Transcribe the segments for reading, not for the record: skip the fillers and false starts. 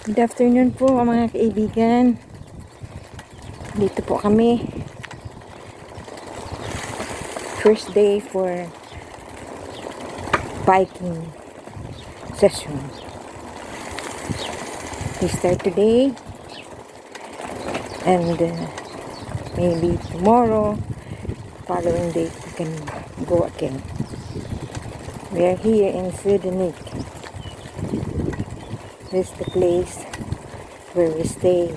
Good afternoon po mga kaibigan. Dito po kami. First day for biking session. We start today and maybe tomorrow, following day we can go again. We are here in Swedenik. This is the place where we stay.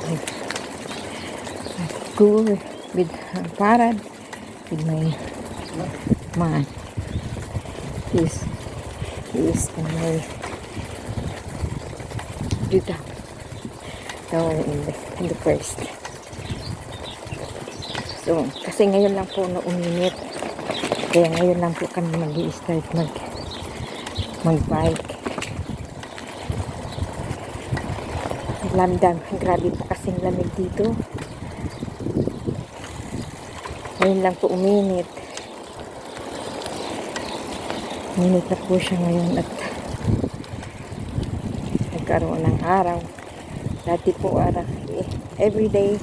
I go with Parad, with my man. He is in my Judah. Now in the first. So, kasi ngayon lang po na uminit. Kaya ngayon lang po kami mag-i-start mag-bike. Lamdam, grabe po kasing lamig dito. Ngayon lang po uminit. Uminit na po siya ngayon at nagkaroon ng araw. Dati po everyday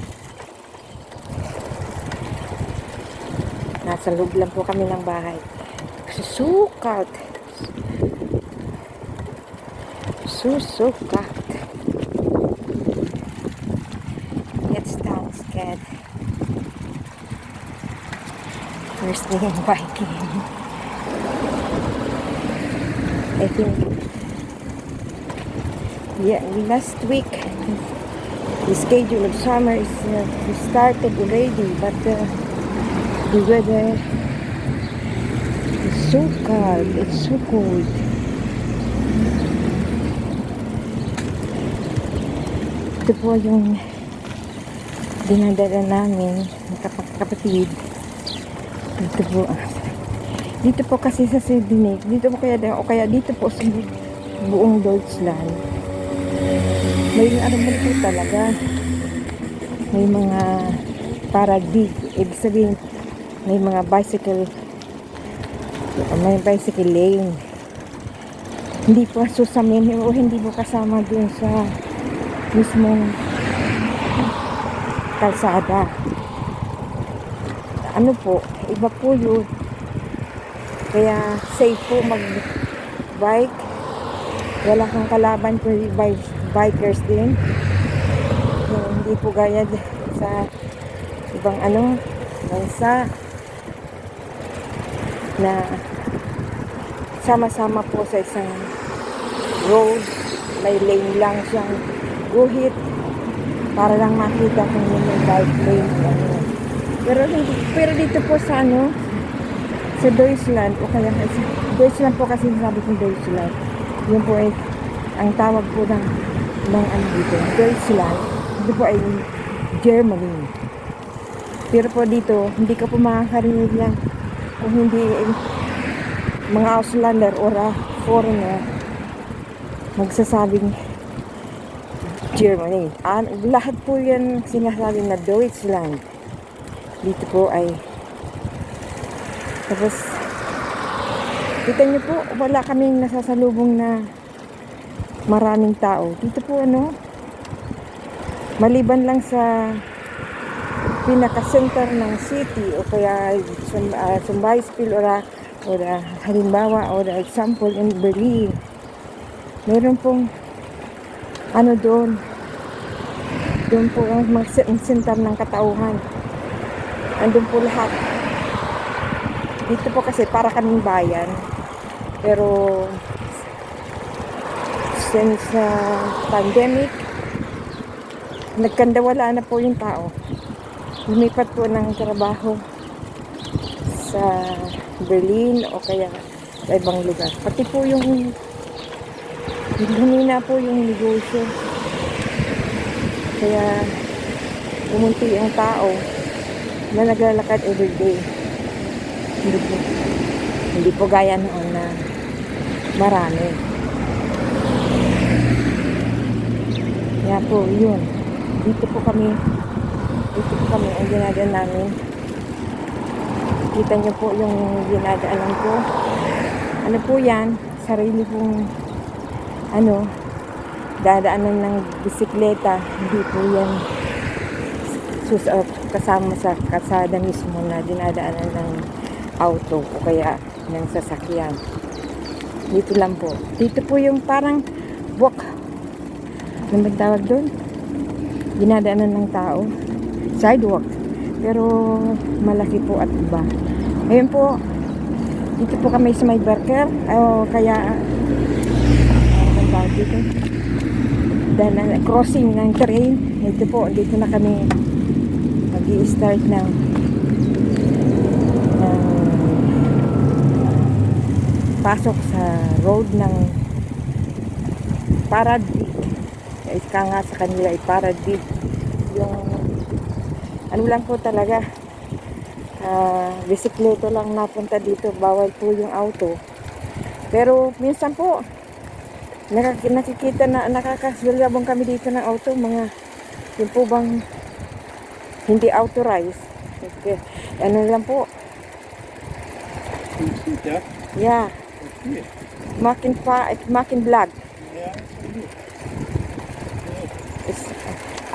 nasa loob lang po kami ng bahay. Susukat. It's down scared. We're still biking. I think last week the schedule of summer is started already, but the weather is so cold. It's so cold. Ito po yung dinadala namin ng kapatid. Dito po kasi sa Swedenik. Dito po kaya dito po sa buong Deutschland. May ano po talaga. May mga paragdig. Ibig sabihin may mga bicycle lane. Hindi po susamin o hindi po kasama dun sa mismong kalsada. Ano po, iba po yun. Kaya safe po mag-bike. Wala kang kalaban po bikers din. Hindi po gaya sa ibang bansa na sama-sama po sa isang road, may lane lang siyang guhit para lang makita kung may bike lane. Pero dito po sa sa Deutschland, o kaya sa Deutschland po kasi sabi kong Deutschland, yun po ay ang tawag po ng dito, Deutschland. Dito po ay Germany. Pero po dito, hindi ka po makakarinig yan kung hindi mga Auslander or foreigner magsasabing Germany. Lahat po yan sinasabi na Deutschland. Dito po ay tapos kita nyo po, wala kaming nasasalubong na maraming tao. Dito po maliban lang sa pinaka-center ng city o kaya some Beispiel or halimbawa or example in Berlin, meron pong doon po ang mga center ng katauhan, andun po lahat. Dito po kasi para kaming bayan, pero since pandemic nagkandawala na po yung tao. Lumipat po ng trabaho sa Berlin o kaya sa ibang lugar. Pati po yung humina po yung negosyo. Kaya umunti ang tao na naglalakad everyday. Hindi po gaya noon na marami. Kaya po yun. Dito po kami ang dinadaan namin. Kita nyo po yung dinadaanan ko. Ano po yan? sarili pong ano, dadaanan ng bisikleta, hindi po yan kasama sa kalsada mismo na dinadaanan ng auto o kaya ng sasakyan. Dito lang po. Dito po yung parang walk. Ano ba tawag doon? Dinadaanan ng tao. Sidewalk. Pero malaki po at iba. Ngayon po, dito po kami sa may Barker. O kaya, ano tawag dito? Dahil crossing ng train. Dito po, dito na kami mag-i-start ng pasok sa road ng Paradig. Ika nga sa kanila ay Paradig. Yung ano lang po talaga, bisikleta lang napunta dito, bawal po yung auto. Pero minsan po nakikita na nakakasalubong kami dito ng auto, mga yung po bang hindi authorized. Okay. Ano lang po. Yeah. Makin vlog.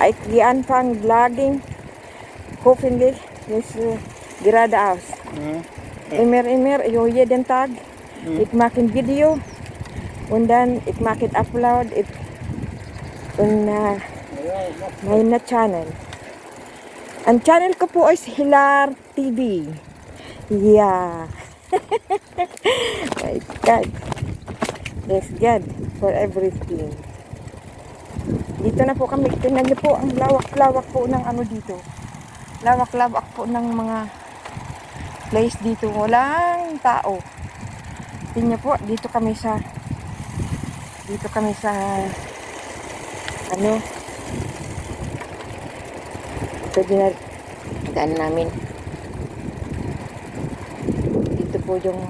Ik anvang vlogging. Hoffentlich is geradeaus. Immer, jeden Tag. Ik maak een video. Und dann, ik maak het upload. Und mijn channel. Ang channel ko po is Hilar TV. Yeah. My God. Thanks God for everything. Dito na po kami. Tingnan niyo po ang lawak-lawak po ng ano dito. Lawak-lawak po ng mga place dito. Walang tao. Tingnan niyo po. Dito kami sa ano, ito din na daan namin. Dito po yung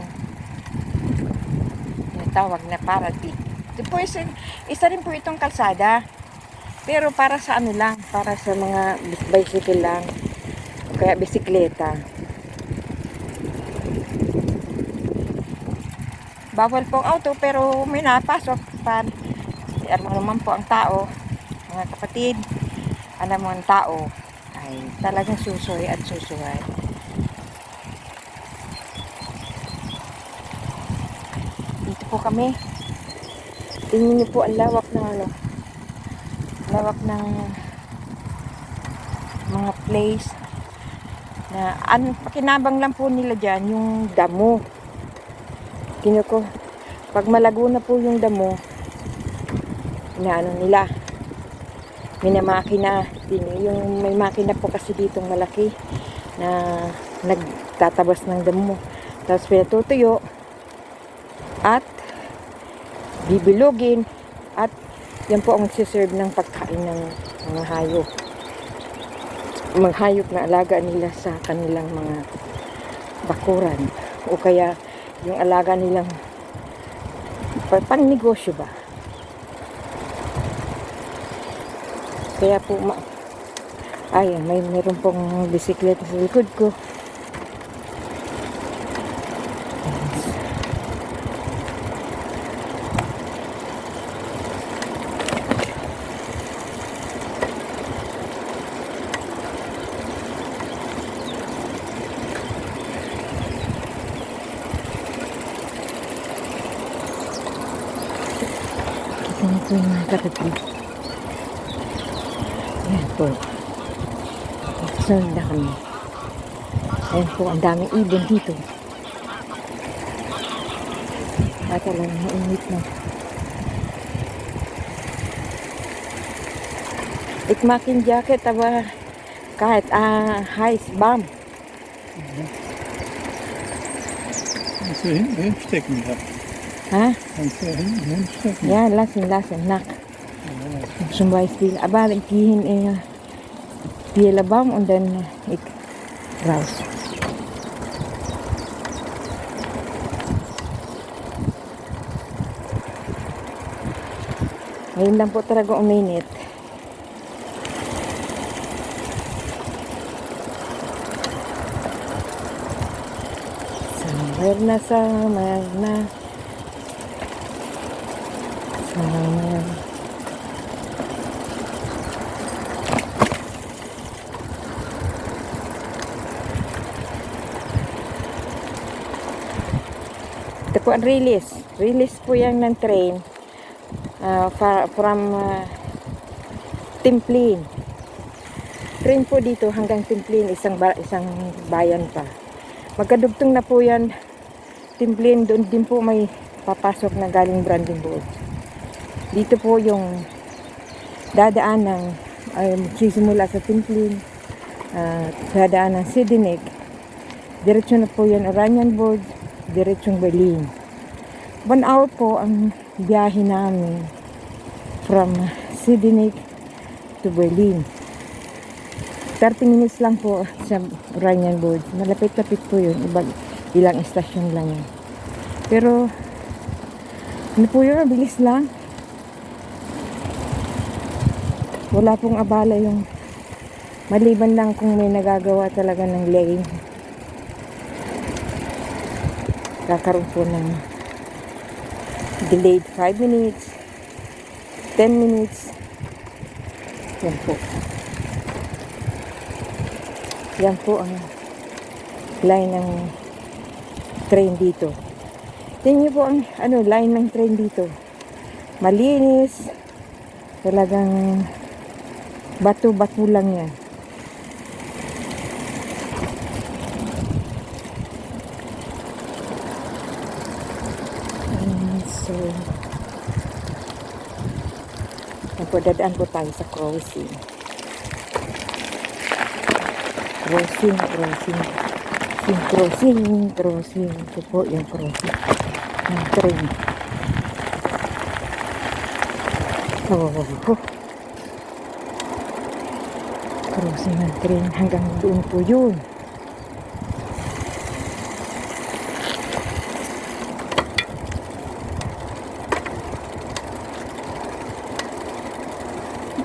tawag na Paradig. Ito po isa rin po itong kalsada. Pero para sa ano lang, para sa mga bicycle lang. O kaya bisikleta. Bawal po ang auto pero may napasok. Alam mo naman po ang tao, mga kapatid, alam mo ang tao ay talagang susoy at susuway. Dito po kami. Tingnan niyo po ang lawak ng ano, lawak ng mga place na pakinabang lang po nila dyan yung damo. Tingnan ko, pag malago na po yung damo, inaano nila, minamakina, yung may makina po kasi ditong malaki na nagtatabas ng damo, tapos pinatutuyo at bibilugin at yan po ang magsiserve ng pagkain ng mga hayop, mga hayop na alaga nila sa kanilang mga bakuran o kaya yung alaga nilang pang negosyo ba. Kaya po ay meron pong bisikleta sa likod ko. Kita niyo po yung mga kapatid. Ayan po. Kasunod na kami. Ayan po, ang daming ibon dito. Bata lang, mainit na. Ikmakin jacket, aba, kahit highs, bam. Kannst du hinten hinstecken da? Ha? Kannst du hinten hinstecken? Ja, lassen, nak. Zum Beispiel, aber ich gehe in Baum und dann ich raus. Ngayon lang po talaga uminit. Summer na. Ah, ito po ang release. Release po yan ng train from Timplin. Train po dito hanggang Timplin, isang bayan pa. Magkadugtong na po yan. Timplin, doon din po may papasok na galing Brandenburg. Dito po yung dadaan ng simula sa Timplin, dadaan ng Sidinek. Diretso na po yan Oranienburg, diretsong Berlin. 1 hour po ang biyahe namin from Sidinek to Berlin. 30 minutes lang po sa Oranienburg. Malapit-lapit po yun. Ilang estasyon lang yun. Pero, ano po yun? Bilis lang. Wala pong abala yung maliban lang kung may nagagawa talaga ng lane. Kakaroon po ng delayed 5 minutes, 10 minutes. Yan po. Yan po ang line ng train dito. Tingnan niyo po ang line ng train dito. Malinis. Talagang bato-bato lang yan. So, dadaan po tayo sa crossing. Crossing. Ito po yung crossing ng train. Crossing ng train hanggang doon po yun.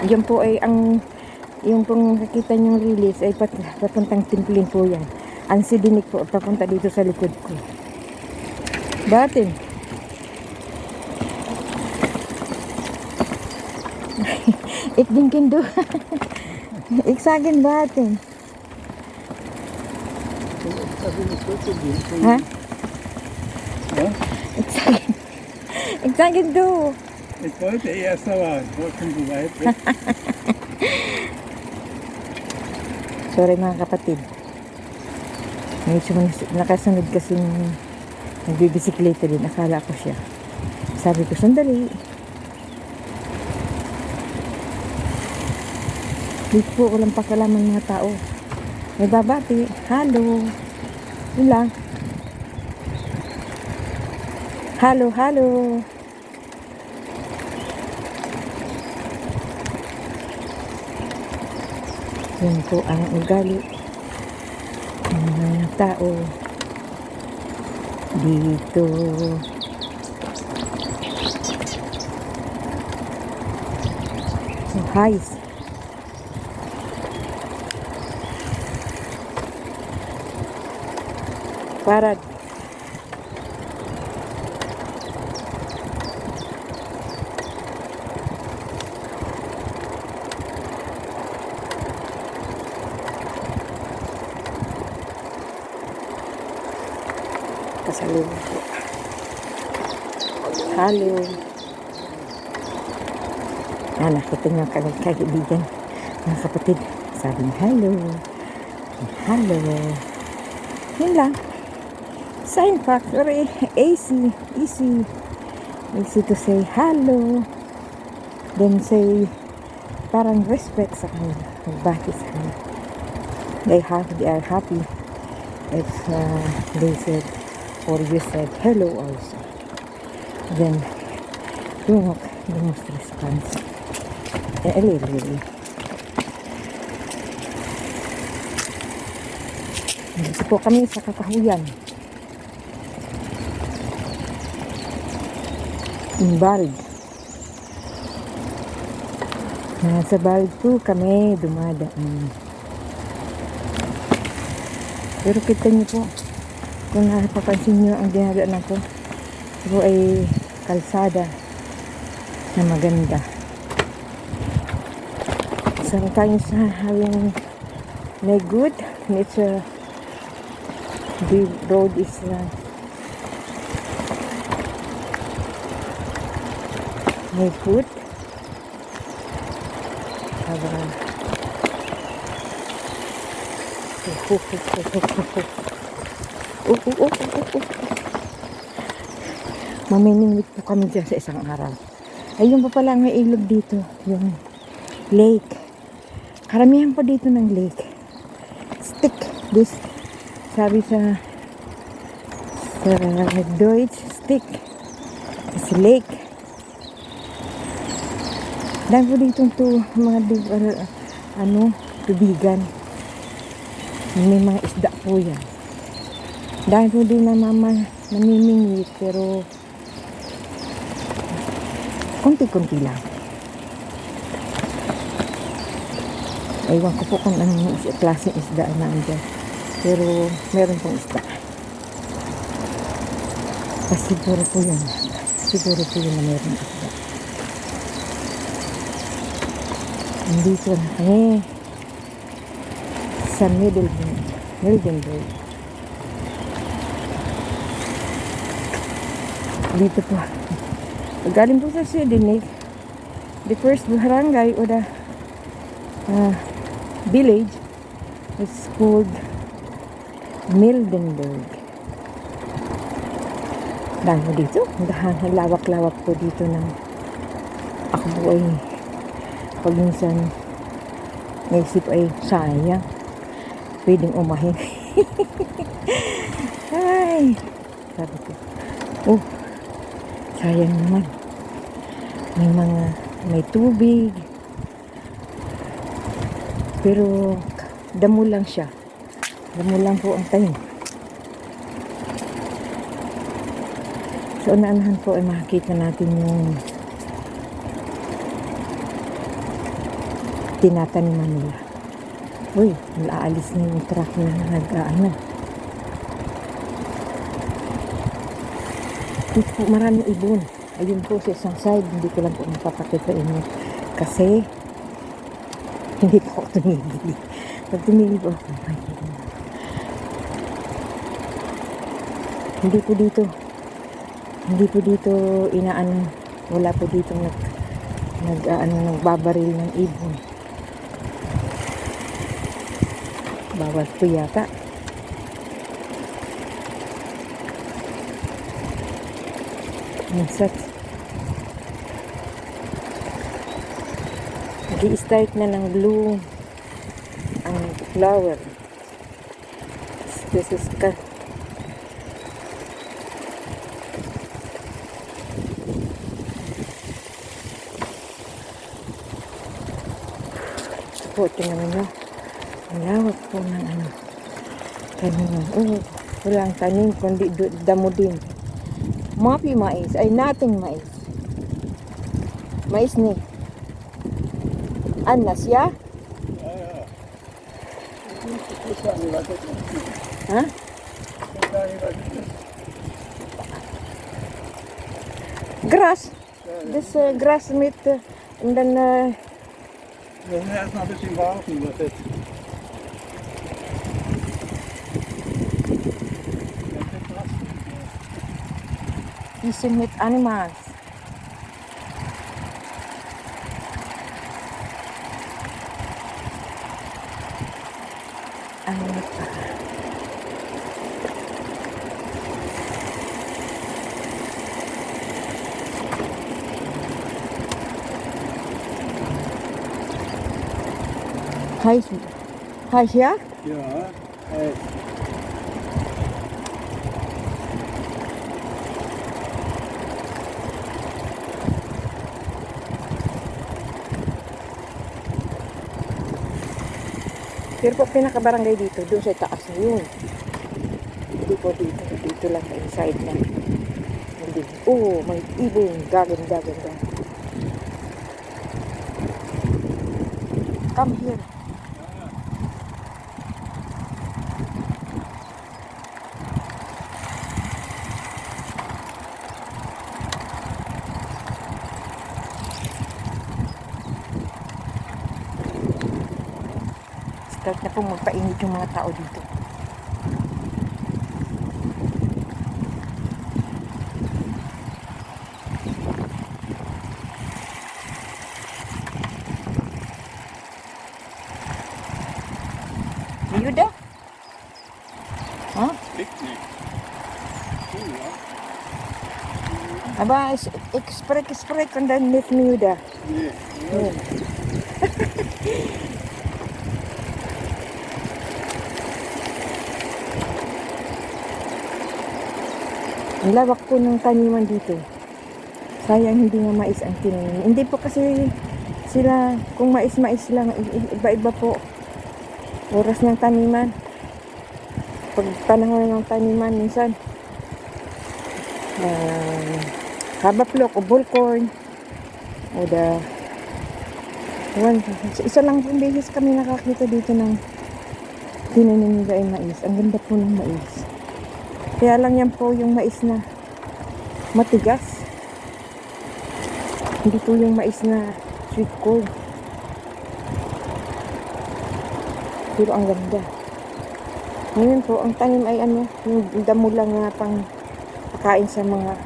Yan po ay yung pong nakita niyong release ay papuntang Timplin po yan. Ang Sidinik po papunta dito sa likod ko. Batin. Ik din kindo. Ik sagen batin. Ha? Ja? Ik sagen do. Ich wollte erst, aber ich war schon so weit weg. Sorry mga kapatid. Medyo nakasunod kasi nagbibisikleta din. Akala ko siya. Sabi ko, sandali. Dito po walang pakalaman mga tao. May babati. Hello. Yun lang. Hello. Yun po ang ugali ng mga tao dito. So, highs. Parad. Pasalubong po. Hello. Nakita niyo ang kaibigan. Mga kapatid, sabi niya, hello. Yun lang. Sign fact or easy to say hello. Then say, parang respect sa kanila. Magbati sa kanila. They are happy if they said or you said hello also. Then, do not response. Really. Dito po kami sa Kakahuyan. In Barig. Nasa Barig po kami dumadaan. Pero kita niyo po, kung napapansin niyo ang dinadaanan ko, ito ay kalsada. na maganda. Sometimes having may good nature, the road is may food. Maminingwit po kami dyan sa isang araw. Ayun pa pala may ilog dito, yung lake. Karamihan po dito ng lake. Stick, this, sabi sa Deutsch, stick. It's lake. Dahil po dito mga tubigan. May mga isda po yan. Dahil po din na mama namimingwit, pero konti-konti lang. Ewan ko po kung anong klaseng isda na andyan. Pero meron pong isda. Siguro po yun. Siguro po yun na meron isda. Nandito na kami sa Mildenburg. Dito po. Galing po sa Sweden, the first barangay or the village is called Mildenburg. Dahil po dito, lawak-lawak po dito ng ako po ay pag minsan naisip ay sayang pwedeng umahin. Ay, sabi ko, oh, sayang naman. May tubig. Pero, damo lang siya. Damo lang po ang tayo. So, unaanahan po ay makikita natin yung tinataniman nila. Uy, aalis na yung truck na nag-ano. Dito po maraming ibon. Ayun po sa isang side, hindi ko lang po mapapakita inyo. Kasi, hindi po ako tumigil. Pag tumigil po ako, hindi po dito inaano, wala po dito nagbabaril ng ibon. Bawal po yata. Insect. Nag-i-start na ng bloom ang flower. This is po, tingnan nyo. Ang lawak po ng tanim. Oh, walang tanim, kundi damo din. Mapi mais, ay nating mais. Mais ni. Anas ya? Ha? Grass. This grass meat and then We müssen erstmal ein bisschen warten, was jetzt. eating with animals. Ano pa? Heiß, ja? Ja, heiß. Pero po pinakabarangay dito, doon sa taas na yun. Hindi po dito. Dito lang sa inside na. Hindi. Oh, may ibon. Gaganda. Come here. start na po magpainit yung mga tao dito. Yuda? Ha? Picnic. Aba, express underneath me, Yuda. Yeah. Yun. Ang lawak po ng taniman dito. Sayang hindi nga mais ang tinanim. Hindi po kasi sila, kung mais-mais lang, iba-iba po. Oras ng taniman. Pag panahon ng taniman, minsan, habaplok o bullcorn, o isa lang pong beses kami nakakita dito ng tinanim nila yung mais. Ang ganda po ng mais. Kaya lang yan po yung mais na matigas. Hindi po yung mais na sweet corn. Pero ang ganda. Ngayon po, ang tanim ay yung damo lang nga pang pakain sa mga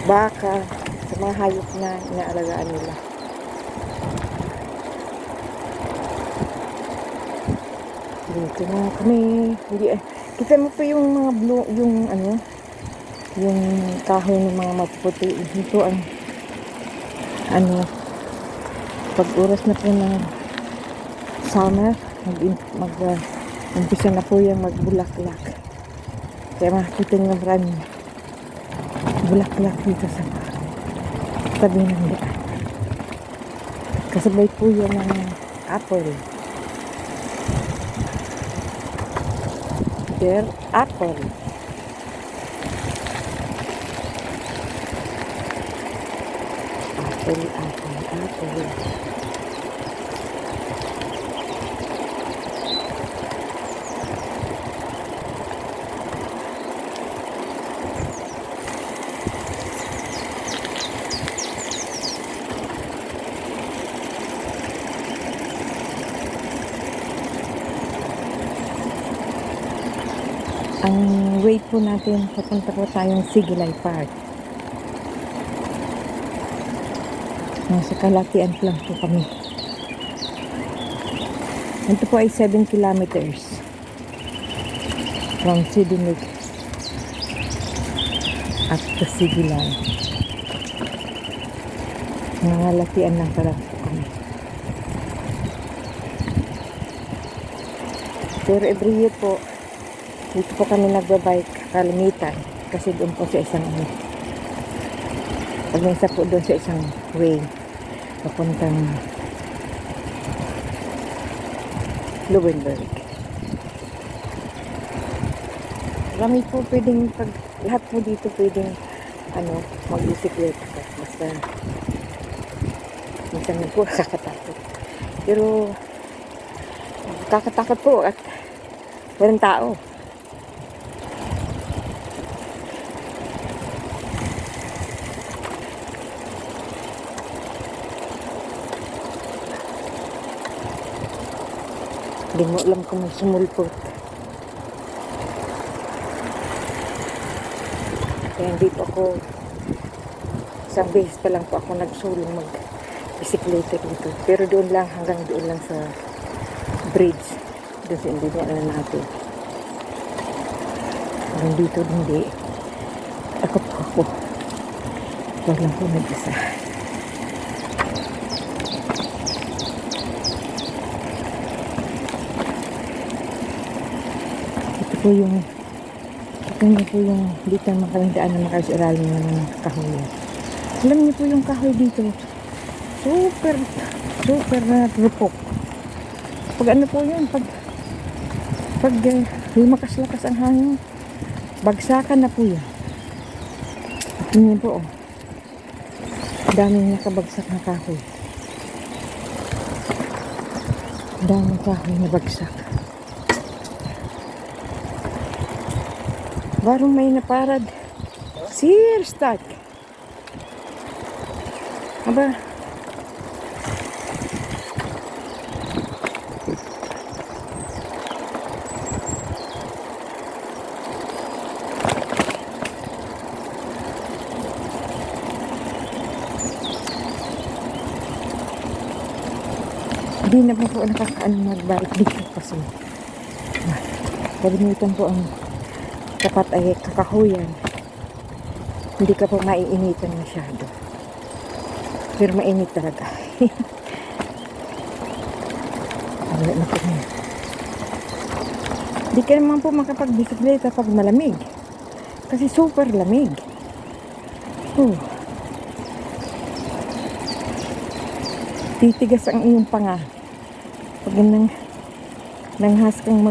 baka, sa mga hayop na inaalagaan nila. Dito na kami. Kita mo po yung mga blue, yung kahoy ng mga mapuputi. Ito ang pag oras na po ng summer, umpisa na po yung magbulaklak. Kaya makikita nyo maraming bulaklak dito sa tabi ng daan. Kasabay po yan ng apple. Their apple. Apple. Ang way po natin, papunta po tayong Sigilay Park. Nasa Kalatian lang po kami. Ito po ay 7 kilometers from Sidinig at to Sigilay. Nangalatian lang pala po kami. Pero every year po, dito po kami nagbabike kalimitan kasi doon po sa isang pag isa po doon sa isang way papuntang Lowenberg. Marami po pwedeng lahat po dito pwedeng mag-bisikleta ka. Basta minsan na po kakatakot. Pero kakatakot po at walang tao. Hindi mo alam kung may sumulpot. Kaya hindi po ako, isang beses pa lang po ako nagsulong mag-bisikleta dito. Pero doon lang, hanggang doon lang sa bridge. Doon sa Indiana natin. Hanggang dito hindi. Ako. Wag lang po nag-isa. Po yung dito ang makalindaan na makasiralim ng kahoy. Alam niyo po yung kahoy dito, super na rupok. Pag po yun, pag lumakas-lakas ang hangin, bagsakan na po yan. Tingnan po, daming nakabagsak na kahoy. Daming kahoy na bagsak. Barong may naparad. Start. Aba. Hindi na po nakakaano magbalik dito kasi kalimitan po ang tapat ay kakahuyan. Hindi ka po maiinitan masyado. Pero mainit talaga. Wala na po na. Hindi ka naman po makapag-bisikleta pag malamig. Kasi super lamig. Titigas ang iyong panga. Pag nanghas kang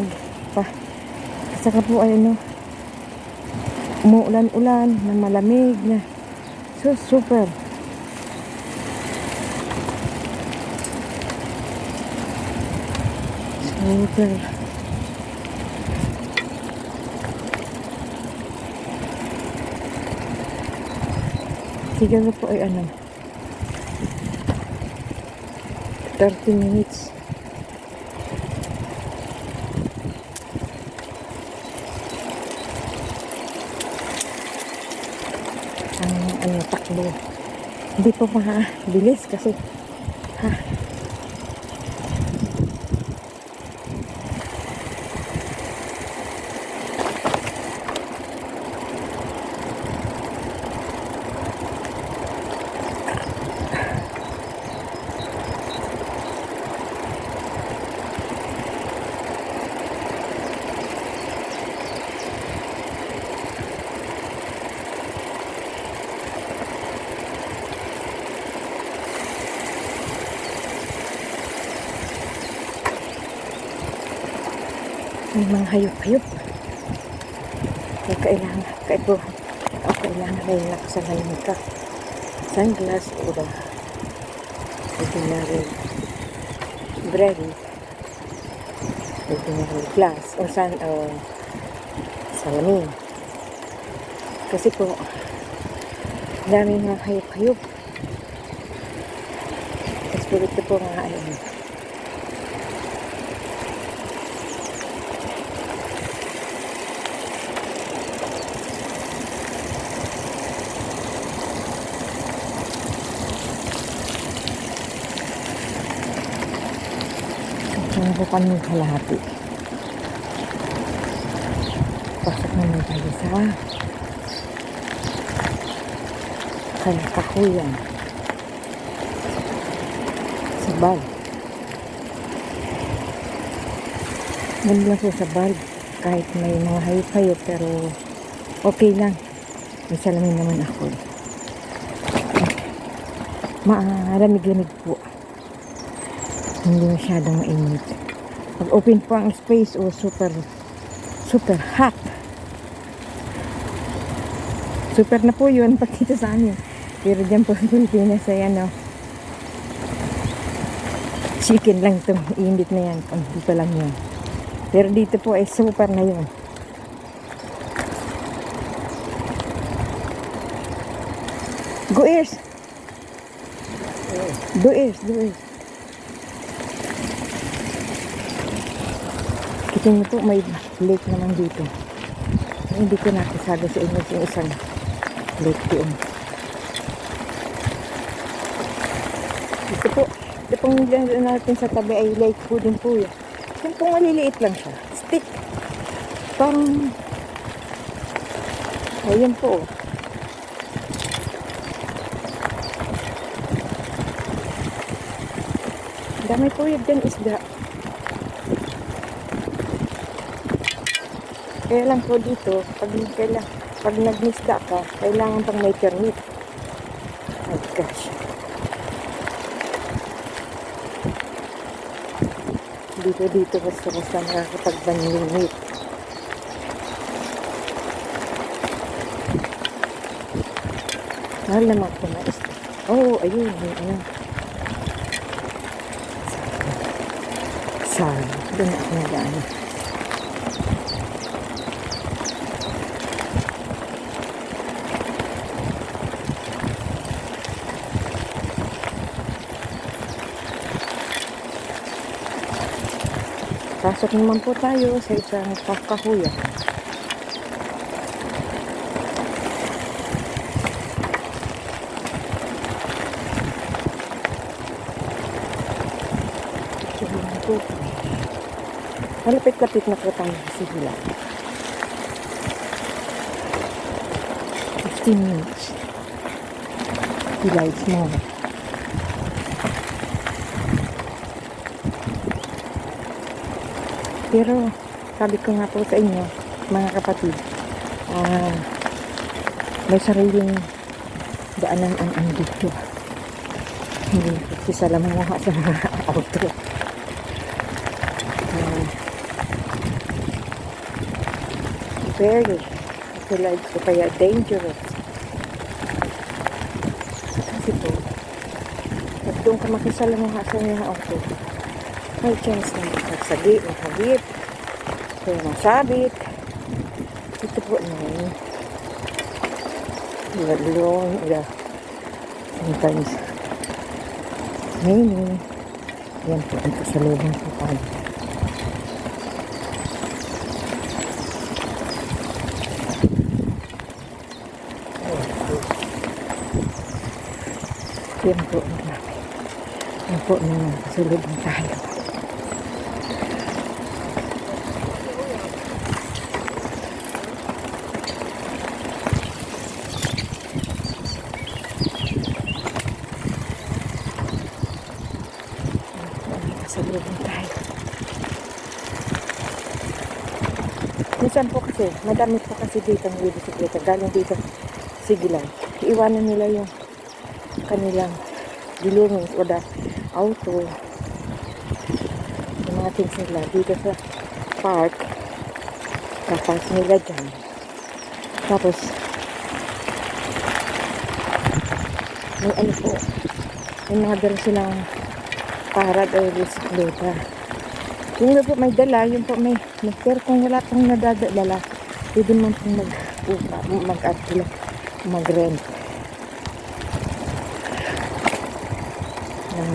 saka po ay umuulan-ulan na malamig na. So, super. Super. Siguro po ay 30 minutes. Ang takbo. Hindi po makabilis kasi may mga hayop-hayop. Kaya kailangan rin nakasalamin ka. Sunglass o ordinary umbrella, ordinary glass o salamin. Kasi po, dami mga hayop-hayop. Espiritu po nga po kami kalahati. Pasok naman tayo sa kahuyan. Sa bag. Ganda lang po sa bag. Kahit may mga hayop-hayop pero okay lang. May salamin naman ako. Malamig-lamig po. Hindi masyadong mainit. Pag open po ang space super hot. Super na po yun pag dito sa amin. Pero dyan po sa Pilipinas ay chicken lang itong init na yan. Dito lang yun. Pero dito po ay super na yun. Go ears! Do ears. Kita nyo po, may lake naman dito. Hindi ko nakisabi sa inyo yung isang lake doon. Ito pong natin sa tabi ay lake po din po yun. Yung pong maliliit lang siya. Stick. Parang, ayun po. Dami po yun dyan isda. Kaya lang po dito, pag nag-misda ka, kailangan pang may permit. Oh gosh. Dito basta nakakapag-banlimit. Mahal naman po na isda. Oh, ayun. Saan? Doon ako nag-ano. Pasok naman po tayo sa isang kahuyan. Malapit-lapit na po tayo sa Sibila. 15 minutes. Delights more. Pero, sabi ko nga po sa inyo, mga kapatid, may sariling daanan ang andito. Hindi nagsisalamuha sa mga auto. Very, like ko kaya dangerous. Kasi po, pag doon ka makisalamuha sa mga auto, may chance na makagip, kaya masabit. Ito po na long, sometimes raining. Yan po ang kasalubong po tayo. Yan po, yan po na kasalubong tayo. Kasalubong tayo. Minsan po kasi, madami po kasi dito ng bisikleta. Galing dito, sige lang. Iiwanan nila yung kanilang belongings o the auto. Yung mga things nila dito sa park. Tapos nila dyan. Tapos, may ano po, may mga dala silang parad o bisikleta. Yung iba po may dala, yung po may pero kung wala pong nadadala, pwede man pong mag-rent ng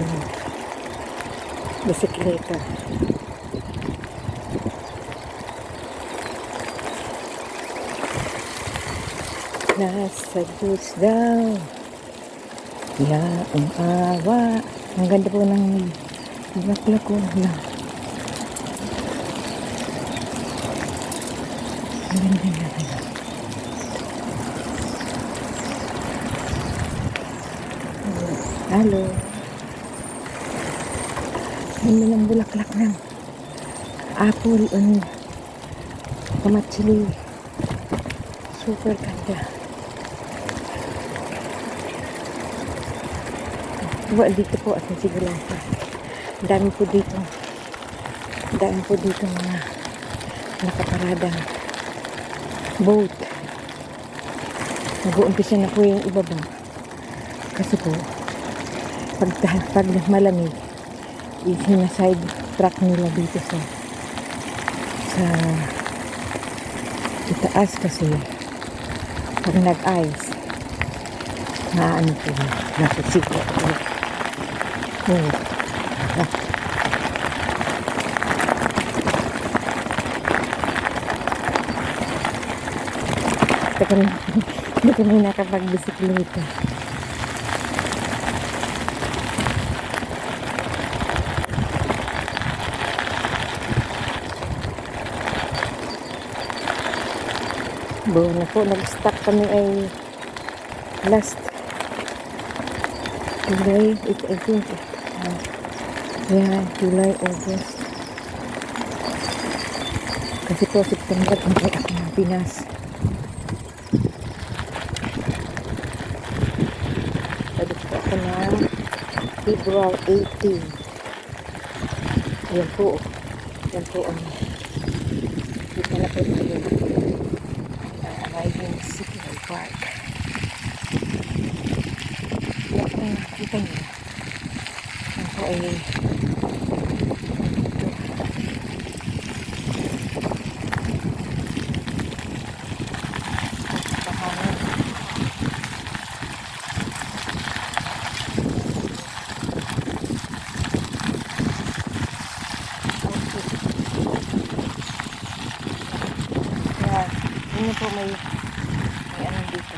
bisikleta. Nasa Diyos daw, yaong awa. Ang ganda po ng bulaklak ko na. Ang ganda na. Halo. Hindi ng bulaklak ng apple o kamatsili. Super ganda. Diba dito po at nasigalan pa. Ang dami po dito. Ang dami po dito mga nakaparadang boat. Nag-uumpisa na po yung ibaba. Kasi po, pag malamig, sinaside track nila dito sa itaas kasi pag nag-ice, ano po, nasisiko po. Hindi kami nakapag-bisikleta. Buwan na po, nag-stop kami ay last July, I think. July, August. Kasi po, September, hindi ako ng Pinas. Balik po ako na February 18. Yan po. Yan po ang dito na po tayo. Arriving City Park. Yan po ang nakita niyo. Yan po ay yun po may ano dito.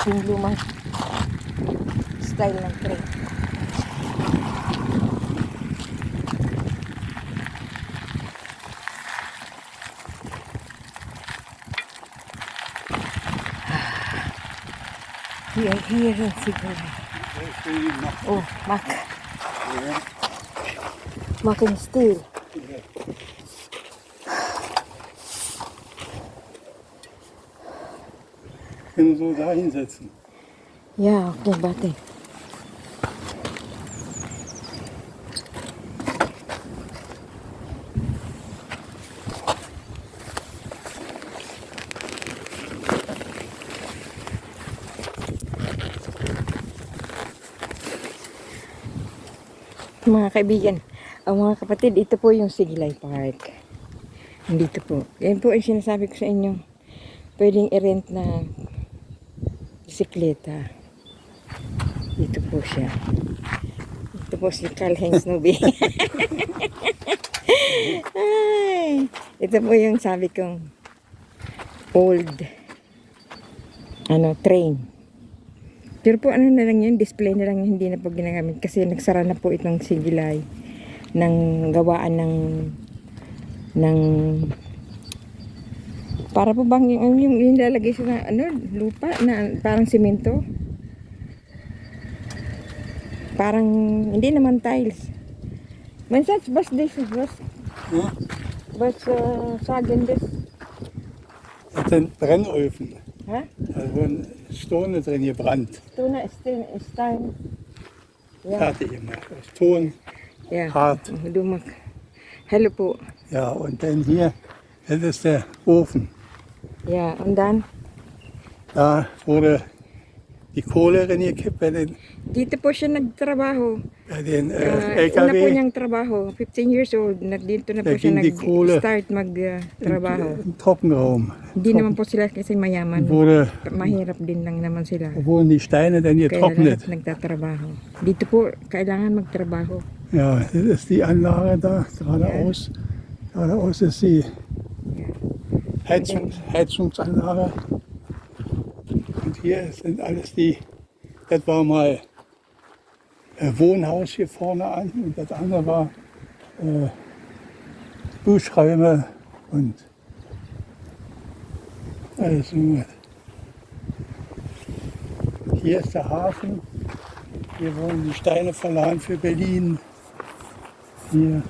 Yung lumang style ng train. Here ang siguro. Oh, Mac and steel. Können so da hinsetzen. Ja, okay, warte. Mga kaibigan, ang mga kapatid, ito po yung Sigilay Park. Dito po. Yan po ang sinasabi ko sa inyo. Pwedeng i-rent na bisikleta. Dito po siya. Ito po si Carl Heinz Nubi. Ay, ito po yung sabi kong old train. Pero po ano na lang yun, display na lang yun, hindi na po ginagamit kasi nagsara na po itong Sigilay ng gawaan ng para po bang yung lalagay sa lupa na parang simento. Parang hindi naman tiles. Mansats was Ja? sagen das. Das sind Brennöfen. Ha? Da wurden Stone drin gebrannt. Tuna Stein. Ja. Fertig gemacht. Aus Ton. Ja. Hart. Lumak. Hello po. Ja, und dann hier, das ist der Ofen. Ja, und dann Da wurde die Kohle reingekippt dito po siya nagtrabaho. bei den Una po LKW. niyang trabaho, 15 years old, dito na po Da siya ging die Kohle nag-start magtrabaho. Im Trockenraum. Hindi naman po sila kasi mayaman. Wurde, Mahirap din lang naman sila. wurden die Steine dann Kaya getrocknet. lahat nagtatrabaho. Dito po, kailangan magtrabaho. Ja, das ist die Anlage da, geradeaus. Geradeaus ist die Heizungsanlage. Und hier sind alles das war mal Wohnhaus hier vorne an und das andere war Duschräume und alles so. Hier ist der Hafen. Hier wurden die Steine verladen für Berlin. Hier